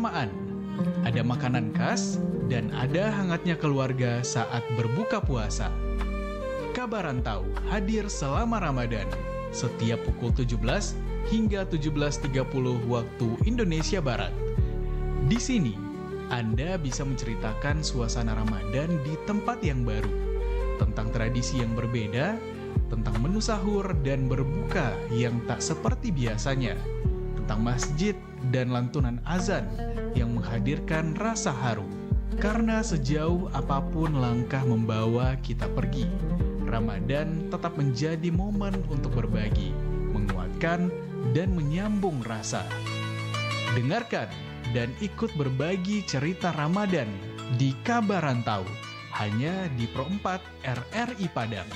kebersamaan, ada makanan khas, dan ada hangatnya keluarga saat berbuka puasa. Kabar Rantau hadir selama Ramadan, setiap pukul 17 hingga 17.30 waktu Indonesia Barat. Di sini, Anda bisa menceritakan suasana Ramadan di tempat yang baru, tentang tradisi yang berbeda, tentang menu sahur dan berbuka yang tak seperti biasanya, tentang masjid dan lantunan azan yang menghadirkan rasa haru. Karena sejauh apapun langkah membawa kita pergi, Ramadan tetap menjadi momen untuk berbagi, menguatkan, dan menyambung rasa. Dengarkan dan ikut berbagi cerita Ramadan di Kabar Rantau, hanya di Pro 4 RRI Padang.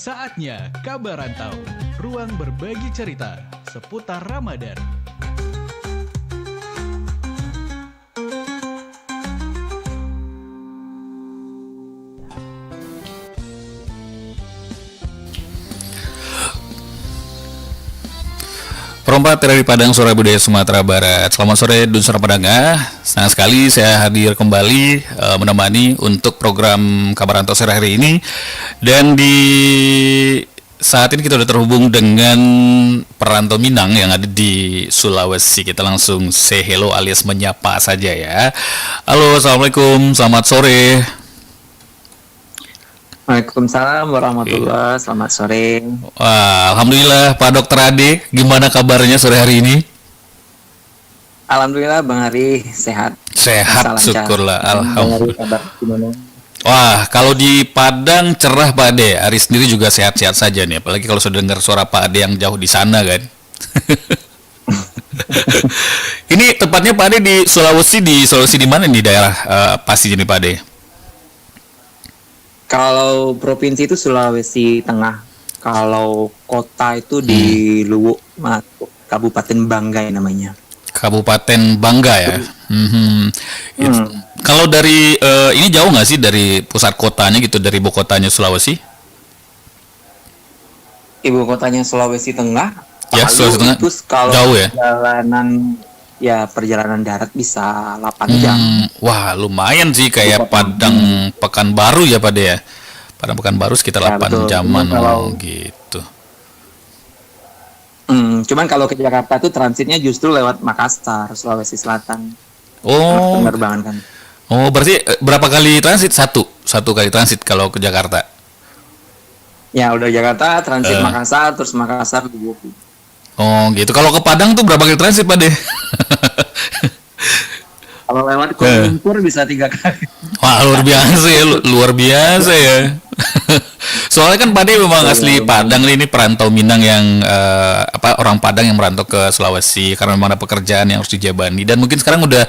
Saatnya Kabar Rantau, ruang berbagi cerita seputar Ramadan. Perempat dari Padang, Sore Budaya Sumatera Barat. Selamat sore Dunsur Padangah. Senang sekali saya hadir kembali menemani untuk program Kabar Rantau sore hari ini. Dan di saat ini kita sudah terhubung dengan perantau Minang yang ada di Sulawesi. Kita langsung say hello alias menyapa saja ya. Halo, Assalamualaikum, selamat sore. Waalaikumsalam warahmatullahi wabarakatuh. Selamat sore. Wah, alhamdulillah Pak Dokter Ade, gimana kabarnya sore hari ini? Alhamdulillah Bang Hari sehat. Sehat, syukurlah. Alhamdulillah. Kabar gimana? Wah, kalau di Padang cerah Pak Ade. Ari sendiri juga sehat-sehat saja nih. Apalagi kalau sudah dengar suara Pak Ade yang jauh di sana kan. Ini tepatnya Pak Ade di Sulawesi di mana nih daerah pastinya nih Pak Ade? Kalau provinsi itu Sulawesi Tengah. Kalau kota itu di Luwu, Kabupaten Banggai namanya. Kabupaten Bangga ya. Kalau dari ini jauh nggak sih dari pusat kotanya gitu, dari ibu kotanya Sulawesi? Ibu kotanya Sulawesi Tengah. Ya, Sulawesi Tengah. Terus kalau jauh ya? Perjalanan darat bisa 8 jam. Wah, lumayan sih kayak Padang Pekanbaru ya Pak De ya. Padang Pekanbaru sekitar 8 jaman gitu. Cuman kalau ke Jakarta tuh transitnya justru lewat Makassar, Sulawesi Selatan. Oh. Penerbangan kan. Oh, berarti berapa kali transit? Satu kali transit kalau ke Jakarta. Ya, udah Jakarta transit Makassar, terus Makassar Luwu. Oh, gitu. Kalau ke Padang tuh berapa kali transit Pak De? Kalau lewat Kuala Lumpur bisa 3 kali. Wah, luar biasa ya, luar biasa ya. Soalnya kan Pak De memang asli Padang, ini perantau Minang yang orang Padang yang merantau ke Sulawesi karena memang ada pekerjaan yang harus dijabani, dan mungkin sekarang udah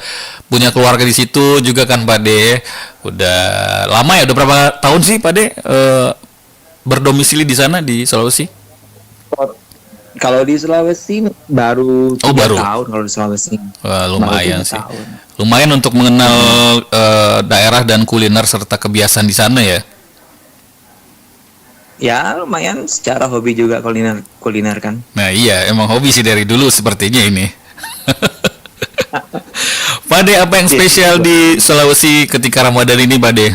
punya keluarga di situ juga kan Pak De. Udah lama ya, udah berapa tahun sih Pak De berdomisili di sana di Sulawesi? Kalau di Sulawesi baru 3 baru tahun kalau di Sulawesi. Wah, lumayan sih. Tahun. Lumayan untuk mengenal daerah dan kuliner serta kebiasaan di sana ya. Ya, lumayan secara hobi juga kuliner kan. Nah iya, emang hobi sih dari dulu sepertinya ini. Pak De, apa yang spesial di Sulawesi ketika Ramadan ini Pak De?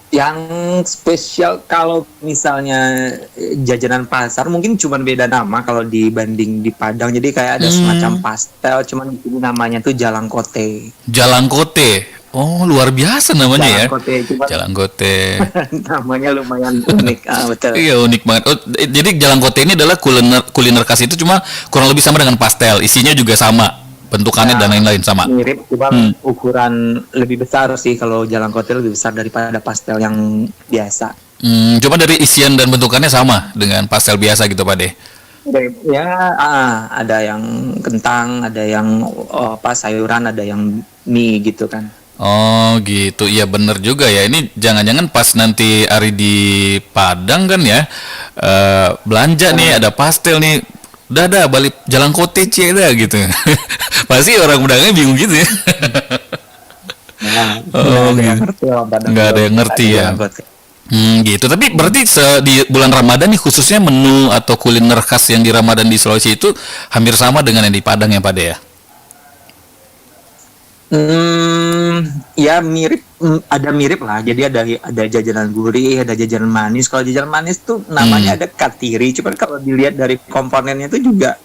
Yang spesial kalau misalnya jajanan pasar mungkin cuma beda nama kalau dibanding di Padang. Jadi kayak ada semacam pastel, cuman di sini namanya tuh jalangkote. Jalangkote. Oh, luar biasa namanya Jalangkote, ya. Jalangkote. Namanya lumayan unik. Betul. Iya, unik banget. Oh, jadi jalangkote ini adalah kuliner khas itu, cuma kurang lebih sama dengan pastel. Isinya juga sama. Bentukannya dan lain-lain sama. Mirip, cuma ukuran lebih besar sih. Kalau jalangkote lebih besar daripada pastel yang biasa. Cuma dari isian dan bentukannya sama dengan pastel biasa gitu Pak De. Ya, ada yang kentang, ada yang sayuran, ada yang mie gitu kan. Oh gitu, iya bener juga ya. Ini jangan-jangan pas nanti Ari di Padang kan ya, belanja nih ada pastel nih. Udah balik Jalangkote dah gitu. Pasti orang Padangnya bingung gitu ya. Oh, Nggak ada yang gitu. ngerti orang Padang. Nggak ada yang ngerti ya. Jalan kote. Gitu. Tapi berarti di bulan Ramadan nih khususnya menu atau kuliner khas yang di Ramadan di Sulawesi itu hampir sama dengan yang di Padang ya, Pak De ya? Ya mirip, ada mirip lah. Jadi ada jajanan gurih, ada jajanan manis. Kalau jajanan manis tuh namanya ada katiri. Cuman kalau dilihat dari komponennya itu juga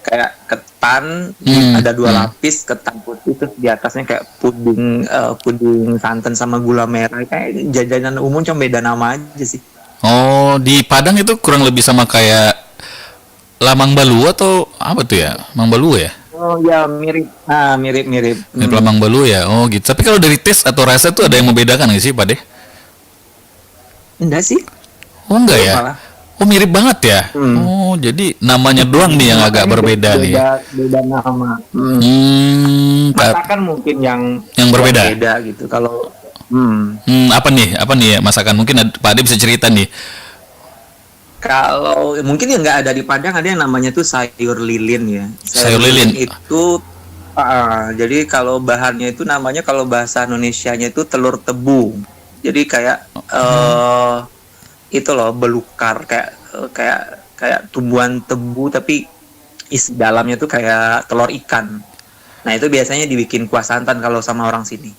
kayak ketan, ada 2 lapis ketan putih, terus di atasnya kayak puding santan sama gula merah. Kayak jajanan umum, cuma beda nama aja sih. Oh, di Padang itu kurang lebih sama kayak lamang balu atau apa tuh ya? Mang balu ya? Oh ya, mirip. Mirip. Mirip lamang balu ya. Oh, gitu. Tapi kalau dari taste atau rasa tuh ada yang membedakan nggak sih, Pak De? Enggak sih. Oh, enggak ya? Malah. Oh, mirip banget ya. Oh, jadi namanya doang nih yang agak berbeda nih. Beda nama. Masakan mungkin yang berbeda. Gitu. Kalau Apa nih? Apa nih ya masakan? Mungkin Pak De bisa cerita nih. kalau mungkin yang nggak ada di Padang, ada yang namanya tuh sayur lilin ya. Sayur lilin. Itu jadi kalau bahannya itu namanya, kalau bahasa Indonesianya itu telur tebu. Jadi kayak itu loh, belukar, kayak tumbuhan tebu tapi isi dalamnya tuh kayak telur ikan. Nah, itu biasanya dibikin kuah santan kalau sama orang sini.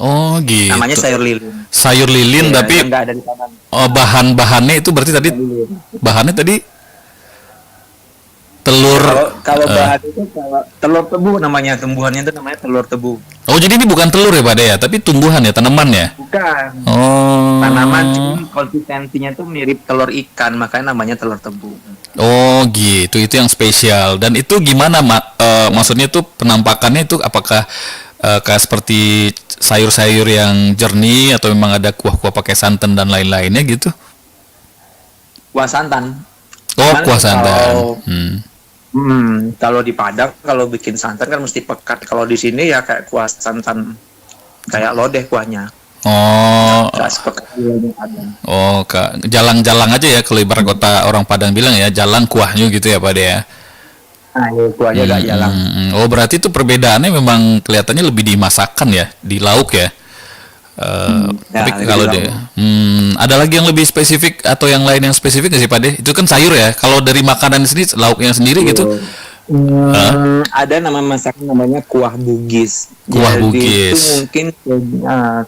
Oh, gitu. Namanya sayur lilin. Sayur lilin Ya, tapi yang nggak ada di Padang. bahan-bahannya itu berarti tadi bahannya tadi telur. Kalau bahan itu telur tebu namanya, tumbuhannya itu namanya telur tebu. Oh, jadi ini bukan telur ya, Pak De ya, tapi tumbuhan ya, tanaman ya. Bukan. Oh. Tanaman, cuma konsistensinya tuh mirip telur ikan, makanya namanya telur tebu. Oh, gitu. Itu yang spesial. Dan itu gimana, maksudnya tuh penampakannya itu apakah kayak seperti sayur-sayur yang jernih atau memang ada kuah-kuah pakai santan dan lain-lainnya gitu? Kuah santan. Oh, Cuman kuah santan. Kalau di Padang kalau bikin santan kan mesti pekat. Kalau di sini ya kayak kuah santan, kayak lodeh kuahnya. Oh, Nggak sepekat di Padang. oh, jalang-jalang aja ya kalau ibarat kota orang Padang bilang ya, jalang kuahnya gitu ya, Pak De ya. Nah, ya, kuahnya nggak jalan. Oh, berarti itu perbedaannya memang kelihatannya lebih di masakan ya, di lauk ya. Tapi Ya, kalau lebih deh, ada lagi yang lebih spesifik atau yang lain yang spesifik nggak sih, Pak De? Itu kan sayur ya. Kalau dari makanan sendiri, lauknya sendiri gitu. Ada nama masakan namanya kuah bugis. Kuah Jadi bugis. itu mungkin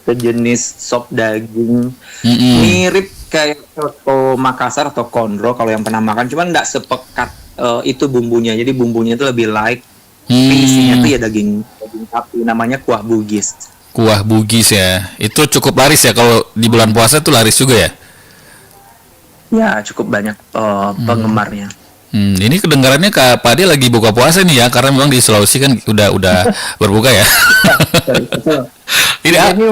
sejenis sop daging, mirip kayak soto Makassar atau kondro kalau yang pernah makan, cuman nggak sepekat itu bumbunya. Jadi bumbunya itu lebih light, tapi isinya tuh ya daging sapi. Namanya kuah bugis. Kuah bugis ya. Itu cukup laris ya kalau di bulan puasa tuh laris juga ya. Ya, cukup banyak penggemarnya. Ini kedengarannya Kak Padi lagi buka puasa nih ya, karena memang di Sulawesi kan udah berbuka ya. Ini Ini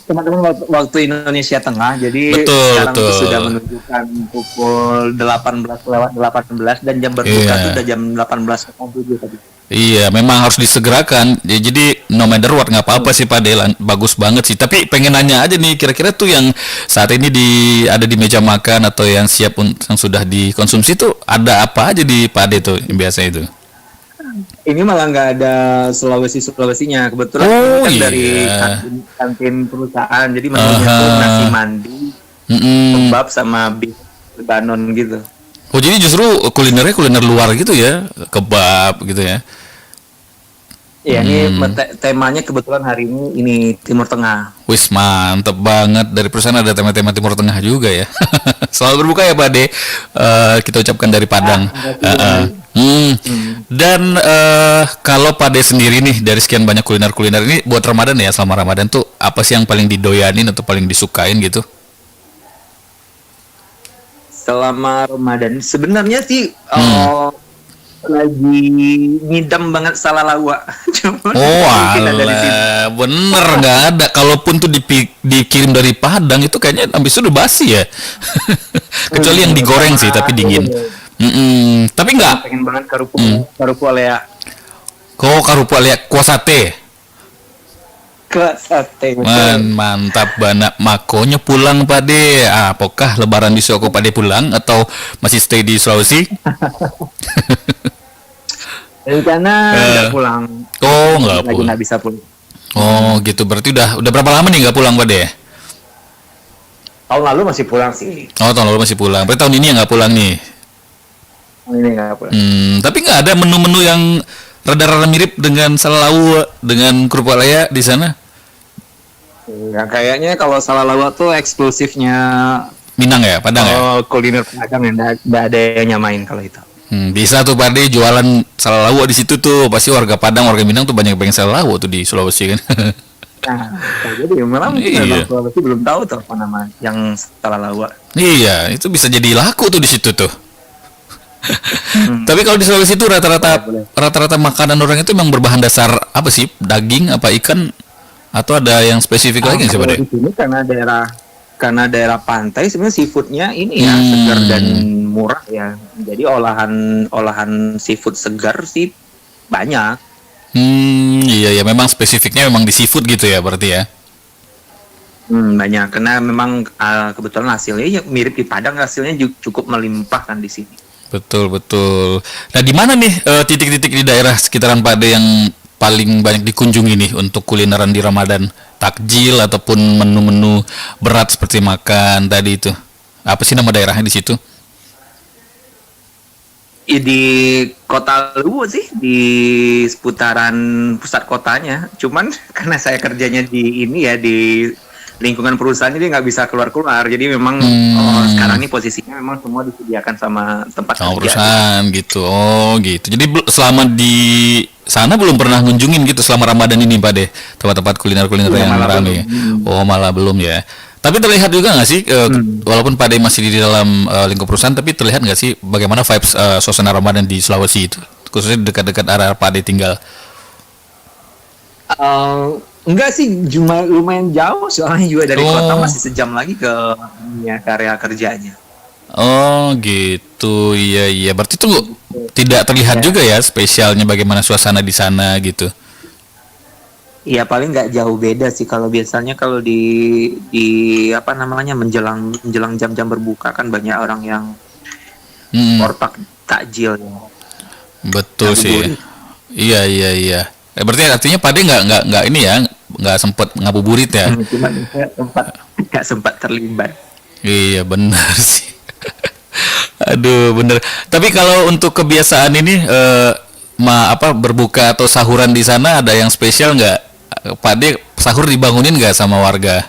teman-teman waktu Indonesia Tengah, jadi Betul, sekarang itu betul. sudah menunjukkan pukul 18 dan jam berbuka Iya. itu udah jam 18.07 tadi. Iya, memang harus disegerakan. Jadi no matter what nggak apa-apa sih Pak Delan, bagus banget sih. Tapi pengen nanya aja nih, kira-kira tuh yang saat ini ada di meja makan atau yang siap yang sudah dikonsumsi tuh ada apa aja di Pak De tuh yang biasa itu? Ini malah nggak ada Sulawesinya, kebetulan Oh, ini kan iya. dari kantin perusahaan, jadi menunya tuh nasi mandi, kebab sama beef Lebanon gitu. Oh, jadi justru kulinernya kuliner luar gitu ya, kebab gitu ya? Ya, ini temanya kebetulan hari ini Timur Tengah. Wis mantep banget, dari perusahaan ada tema-tema Timur Tengah juga ya. Selamat berbuka ya Pak De. Kita ucapkan dari Padang. Dan kalau Pak De sendiri nih, dari sekian banyak kuliner-kuliner ini buat Ramadan ya, selama Ramadan tuh apa sih yang paling didoyanin atau paling disukain gitu? Selama Ramadan sebenarnya sih lagi ngidam banget salah lawa. Cuman Oh mungkin ada di sini. alah, bener nggak ada. Kalaupun tuh dikirim dari Padang itu kayaknya habis itu udah basi ya. Kecuali yang digoreng sih, tapi dingin. Tapi nggak. Pengen banget karupu alea. Kok karupa lihat kuah sate? Ke sate. Mantap banget. Makonya pulang Pak De. Apakah lebaran di Soko Pak De pulang atau masih stay di Sulawesi? Rencana nggak pulang. Oh, nggak Lagi pulang. nggak bisa pulang. Oh gitu, berarti udah berapa lama nih nggak pulang Pade? Tahun lalu masih pulang sih. Oh tahun lalu masih pulang, berarti tahun ini yang nggak pulang nih. Ini nggak pulang. Tapi nggak ada menu-menu yang rada-rada mirip dengan Salalawa dengan kerupuk laya di sana? Ya, kayaknya kalau Salalawa tuh eksklusifnya Minang ya, Padang ya? kuliner Padang ya, nggak ada yang nyamain kalau itu. Bisa tuh Pade jualan Salalawa di situ tuh, pasti warga Padang, warga Minang tuh banyak pengen Salalawa tuh di Sulawesi kan. Nah, jadi malah mungkin Iya. orang Sulawesi belum tahu tuh apa nama yang Salalawa. Iya, itu bisa jadi laku tuh di situ tuh. Tapi kalau di Sulawesi itu rata-rata makanan orang itu memang berbahan dasar apa sih? Daging apa ikan atau ada yang spesifik lagi nggak sih Kalau Pade? di sini karena daerah pantai sebenarnya seafoodnya ini ya segar dan murah ya. Jadi olahan seafood segar sih banyak. Iya ya memang spesifiknya memang di seafood gitu ya berarti ya. Banyak karena memang kebetulan hasilnya ya mirip di Padang, hasilnya cukup melimpah kan di sini. Betul betul. Nah di mana nih titik-titik di daerah sekitaran Pade yang paling banyak dikunjungi nih untuk kulineran di Ramadan? Takjil ataupun menu-menu berat seperti makan tadi itu? Apa sih nama daerahnya di situ? Di kota Luwu sih, di seputaran pusat kotanya. Cuman karena saya kerjanya di ini ya di lingkungan perusahaan, jadi nggak bisa keluar-keluar. Jadi memang sekarang ini posisinya memang semua disediakan sama tempat Oh, kerja. perusahaan gitu. Oh, gitu. Jadi selama di sana belum pernah ngunjungin gitu selama Ramadan ini, Pak deh. Tempat-tempat kuliner-kuliner Iya, yang malah ramai. belum. Oh, malah belum ya. Tapi terlihat juga nggak sih, walaupun Pak Deh masih di dalam lingkup perusahaan, tapi terlihat nggak sih bagaimana vibes suasana Ramadan di Sulawesi itu, khususnya dekat-dekat area Pak Deh tinggal? Enggak sih, cuma lumayan jauh soalnya juga dari Oh. kota masih sejam lagi ke area kerjanya. Oh, gitu. Iya, iya. Berarti itu tidak terlihat juga ya spesialnya bagaimana suasana di sana gitu. Iya paling nggak jauh beda sih kalau biasanya kalau di apa namanya menjelang jam-jam berbuka kan banyak orang yang Mm, ortak takjil ya. betul sih. Ngabuburit. Iya, iya, iya. Berarti artinya Pak Deh nggak ini ya, nggak sempet ngabuburit ya? Cuman nggak sempat terlibat. Iya benar sih. Aduh bener. Tapi kalau untuk kebiasaan ini berbuka atau sahuran di sana ada yang spesial nggak? Pak De sahur dibangunin nggak sama warga?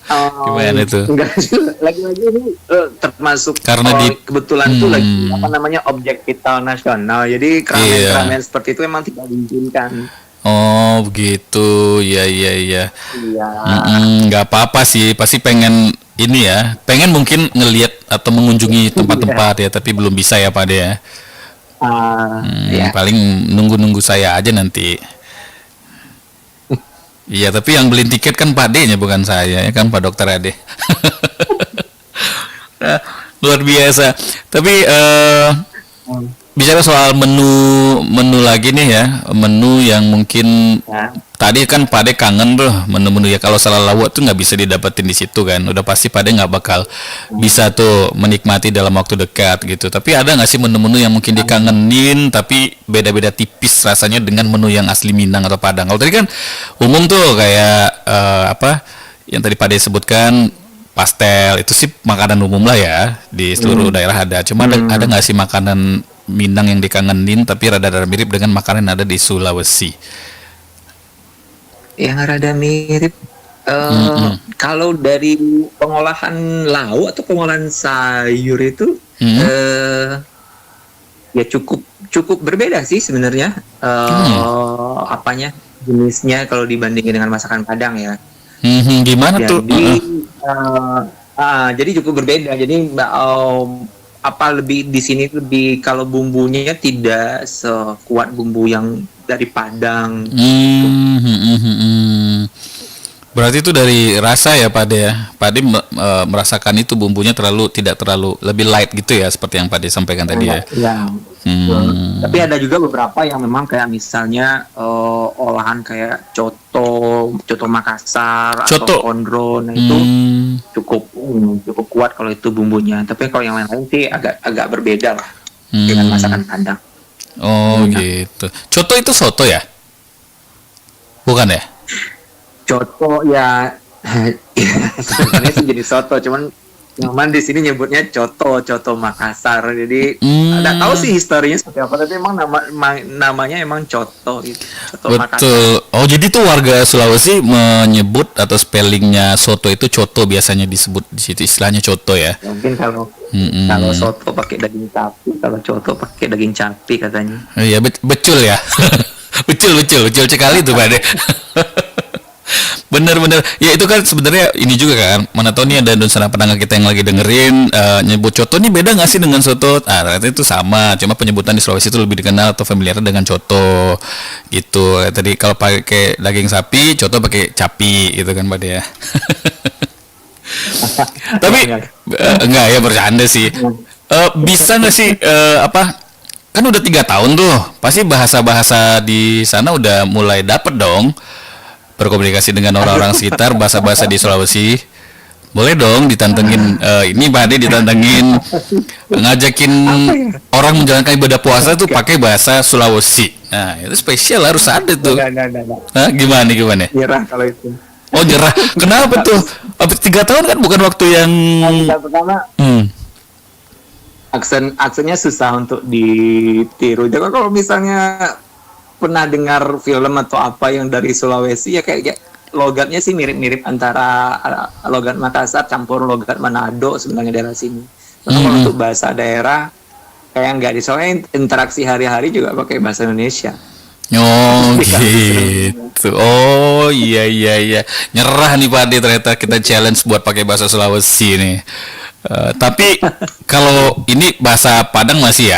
Gimana itu? Enggak sih, lagi-lagi ini termasuk Karena kebetulan tuh lagi apa namanya objek vital nasional. Jadi keramaian-keramaian seperti itu memang tidak diizinkan. Oh begitu, ya iya iya. Iya. Nggak apa-apa sih, pasti pengen ini ya, pengen mungkin ngelihat atau mengunjungi tempat-tempat ya, tapi belum bisa ya Pak De ya. Ya. Paling nunggu-nunggu saya aja nanti. Iya, tapi yang beliin tiket kan Pak D-nya bukan saya, ya kan Pak Dokter Ade. Nah, luar biasa. Tapi bicara soal menu lagi nih ya, menu yang mungkin tadi kan Pak D kangen tuh menu-menu ya, kalau Salalawa tuh nggak bisa didapetin di situ kan, udah pasti Pak D nggak bakal bisa tuh menikmati dalam waktu dekat gitu. Tapi ada nggak sih menu-menu yang mungkin dikangenin tapi beda-beda tipis rasanya dengan menu yang asli Minang atau Padang? Kalau tadi kan umum tuh kayak apa yang tadi Pak D sebutkan, pastel itu sih makanan umum lah ya di seluruh daerah ada. Cuma ada nggak sih makanan Minang yang dikangenin tapi rada-rada mirip dengan makanan yang ada di Sulawesi? Yang rada mirip kalau dari pengolahan lauk atau pengolahan sayur itu ya cukup berbeda sih sebenarnya apanya jenisnya kalau dibandingin dengan masakan Padang ya. Gimana tuh? Jadi cukup berbeda. Jadi lebih di sini lebih kalau bumbunya tidak sekuat bumbu yang dari Padang. Berarti itu dari rasa ya Pak De ya. Pak De merasakan itu bumbunya tidak terlalu lebih light gitu ya, seperti yang Pak De sampaikan tadi ya. Ya. Tapi ada juga beberapa yang memang kayak misalnya olahan kayak coto Makassar Coto. atau kondro, nah itu cukup kuat kalau itu bumbunya. Tapi kalau yang lain sih agak berbeda lah dengan masakan Padang. Oh gitu. Coto itu soto ya? Bukan ya? Coto ya, ya sebenarnya sih jadi soto, cuman di sini nyebutnya coto Makassar. Jadi nggak tahu sih historinya seperti apa, tapi emang namanya emang coto gitu. Coto Makassar. Betul. Oh, jadi tuh warga Sulawesi menyebut atau spellingnya soto itu coto, biasanya disebut di situ istilahnya coto ya. Mungkin kalau soto pakai daging sapi, kalau coto pakai daging capi katanya. Iya, betul ya. betul sekali tuh Pak De. Bener ya, itu kan sebenarnya ini juga kan, mana tahu nih ada Dunsana pendengar kita yang lagi dengerin nyebut coto nih beda nggak sih dengan soto? Ternyata itu sama, cuma penyebutan di Sulawesi itu lebih dikenal atau familiar dengan coto gitu. Tadi kalau pakai daging sapi, coto pakai capi gitu kan Pak De ya. Tapi enggak ya, bercanda sih. Bisa nggak sih kan udah 3 tahun tuh, pasti bahasa-bahasa di sana udah mulai dapet dong, berkomunikasi dengan orang-orang sekitar, bahasa-bahasa di Sulawesi. Boleh dong ditantengin, ini Pak Ade ditantengin ngajakin orang menjalankan ibadah puasa tuh pakai bahasa Sulawesi. Nah itu spesial, harus ada tuh. Nah, gimana? Nyerah kalau itu. Oh, nyerah. Kenapa tuh? 3 tahun kan bukan waktu yang pertama. Aksennya susah untuk ditiru. Jadi kalau misalnya pernah dengar film atau apa yang dari Sulawesi, ya kayak logatnya sih mirip-mirip antara logat Makassar campur logat Manado sebenarnya daerah sini. Kalau untuk bahasa daerah kayak nggak di, soalnya interaksi hari-hari juga pakai bahasa Indonesia. Oh gitu. Oh iya. Nyerah nih Pak Ade, ternyata kita challenge buat pakai bahasa Sulawesi nih. Tapi kalau ini bahasa Padang masih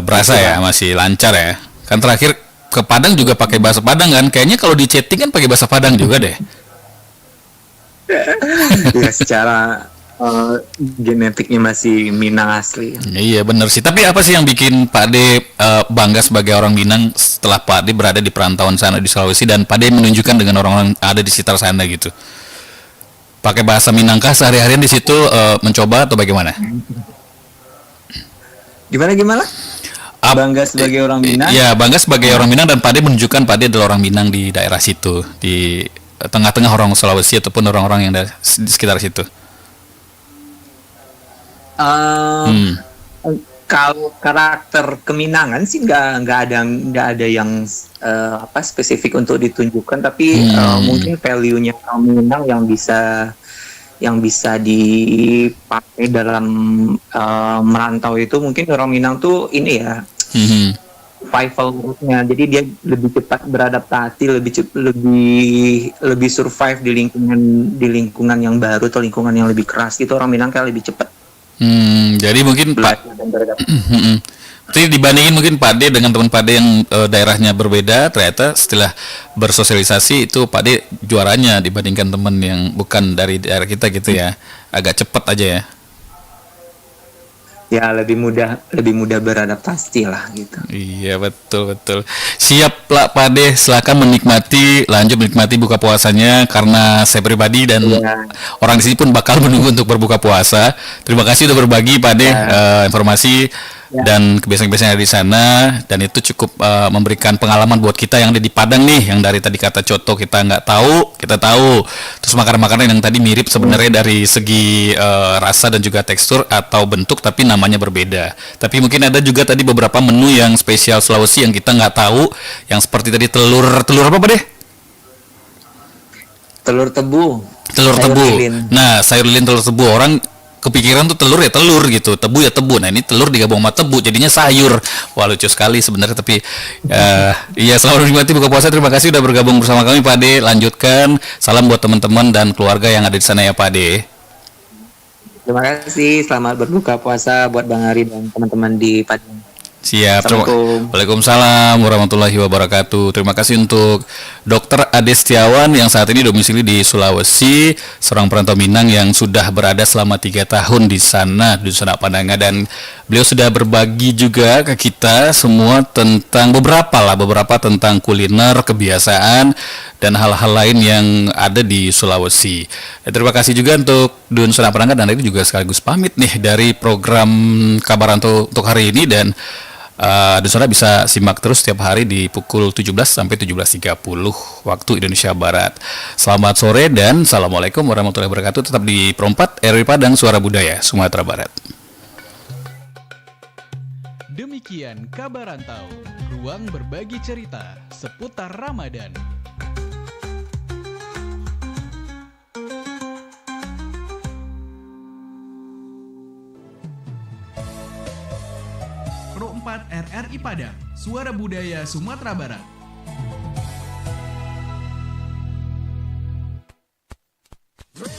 berasa ya, masih lancar ya. Kan terakhir ke Padang juga pakai bahasa Padang kan. Kayaknya kalau di chatting kan pakai bahasa Padang juga deh. Ya secara genetiknya masih Minang asli. Iya benar sih. Tapi apa sih yang bikin Pak Ade bangga sebagai orang Minang setelah Pak Ade berada di perantauan sana di Sulawesi, dan Pak Ade menunjukkan dengan orang-orang ada di sekitar sana gitu? Pakai bahasa Minangkah sehari-harian di situ, mencoba atau bagaimana? Gimana? Bangga sebagai orang Minang? Iya, bangga sebagai orang Minang, dan Pak Ade menunjukkan Pak Ade adalah orang Minang di daerah situ, di tengah-tengah orang Sulawesi ataupun orang-orang yang di sekitar situ. Kalau karakter keminangan sih nggak ada yang spesifik untuk ditunjukkan, tapi mungkin value-nya orang Minang yang bisa dipakai dalam merantau itu, mungkin orang Minang tuh ini ya, survival mode-nya. Jadi dia lebih cepat beradaptasi, lebih survive di lingkungan yang baru atau lingkungan yang lebih keras gitu. Orang Minang kayak lebih cepat. Jadi mungkin Jadi dibandingin mungkin Pak De dengan teman Pak De yang daerahnya berbeda, ternyata setelah bersosialisasi itu Pak De juaranya dibandingkan teman yang bukan dari daerah kita gitu ya. Agak cepat aja ya. Ya lebih mudah beradaptasi lah gitu. Iya betul. Siap lah Pak De, silakan lanjut menikmati buka puasanya, karena saya pribadi dan orang di sini pun bakal menunggu untuk berbuka puasa. Terima kasih sudah berbagi Pak De informasi dan kebiasaan-kebiasaan di sana, dan itu cukup memberikan pengalaman buat kita yang ada di Padang nih, yang dari tadi kata coto kita nggak tahu, kita tahu. Terus makanan-makanan yang tadi mirip sebenarnya dari segi rasa dan juga tekstur atau bentuk, tapi namanya berbeda. Tapi mungkin ada juga tadi beberapa menu yang spesial Sulawesi yang kita nggak tahu, yang seperti tadi telur apa Pak deh? Telur tebu. Lilin. Nah, sayur lilin telur tebu, orang kepikiran tuh telur ya telur gitu, tebu ya tebu. Nah ini telur digabung sama tebu jadinya sayur. Wah lucu sekali sebenarnya, tapi iya, selamat menikmati buka puasa. Terima kasih udah bergabung bersama kami Pak De. Lanjutkan, salam buat teman-teman dan keluarga yang ada di sana ya Pak De. Terima kasih, selamat berbuka puasa buat Bang Ari dan teman-teman di Padang. Siap. Assalamualaikum. Waalaikumsalam warahmatullahi wabarakatuh. Terima kasih untuk Dr. Ade Setiawan yang saat ini domisili di Sulawesi, seorang perantau Minang yang sudah berada selama 3 tahun di sana, di Dusun Padanga, dan beliau sudah berbagi juga ke kita semua tentang beberapa tentang kuliner, kebiasaan dan hal-hal lain yang ada di Sulawesi. Terima kasih juga untuk Dusun Padanga, dan ini juga sekaligus pamit nih dari program Kabaranto untuk hari ini, dan Dan saudara bisa simak terus setiap hari di pukul 17 sampai 17.30 waktu Indonesia Barat. Selamat sore dan Assalamualaikum warahmatullahi wabarakatuh. Tetap di Perempat RW Padang Suara Budaya Sumatera Barat. Demikian Kabar Rantau, ruang berbagi cerita seputar Ramadan. Pro 4 RRI Padang, Suara Budaya Sumatera Barat.